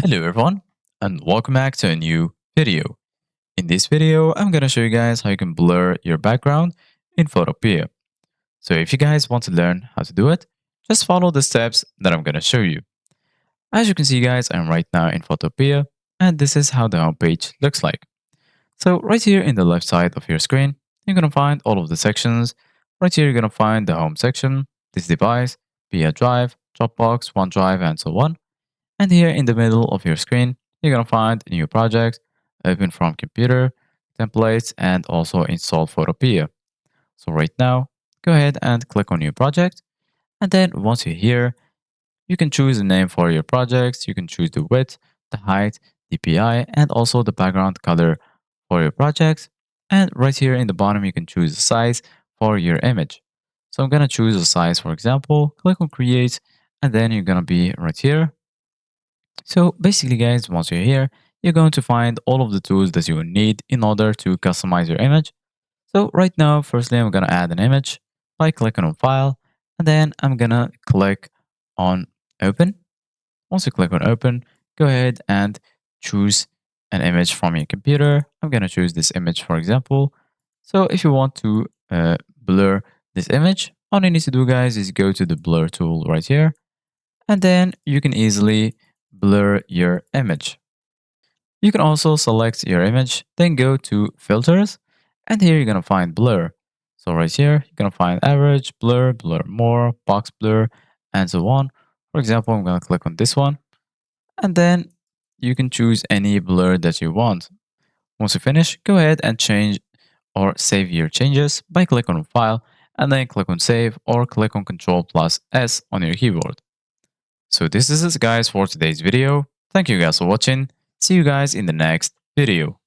Hello everyone and welcome back to a new video. In this video, I'm going to show you guys how you can blur your background in Photopea. So if you guys want to learn how to do it, just follow the steps that I'm going to show you. As you can see guys, I'm right now in Photopea and this is how the homepage looks like. So right here in the left side of your screen, you're going to find all of the sections. Right here, you're going to find the home section, this device, via drive, Dropbox, OneDrive, and so on. And here in the middle of your screen, you're going to find new projects, open from computer, templates, and also install Photopea. So right now, go ahead and click on new project. And then once you're here, you can choose a name for your projects. You can choose the width, the height, DPI, and also the background color for your project. And right here in the bottom, you can choose the size for your image. So I'm going to choose a size, for example, click on create, and then you're going to be right here. So basically guys, once you're here, you're going to find all of the tools that you will need in order to customize your image. So right now, firstly, I'm going to add an image by clicking on file, and then I'm going to click on open. Once you click on open, go ahead and choose an image from your computer. I'm going to choose this image, for example. So if you want to blur this image, all you need to do guys is go to the blur tool right here, and then you can easily blur your image. You can also select your image, then go to filters, and here you're gonna find blur. So right here, you're gonna find average, blur, blur more, box blur, and so on. For example, I'm gonna click on this one, and then you can choose any blur that you want. Once you finish, go ahead and change or save your changes by clicking on file, and then click on save or click on Ctrl plus S on your keyboard. So this is it guys for today's video. Thank you guys for watching. See you guys in the next video.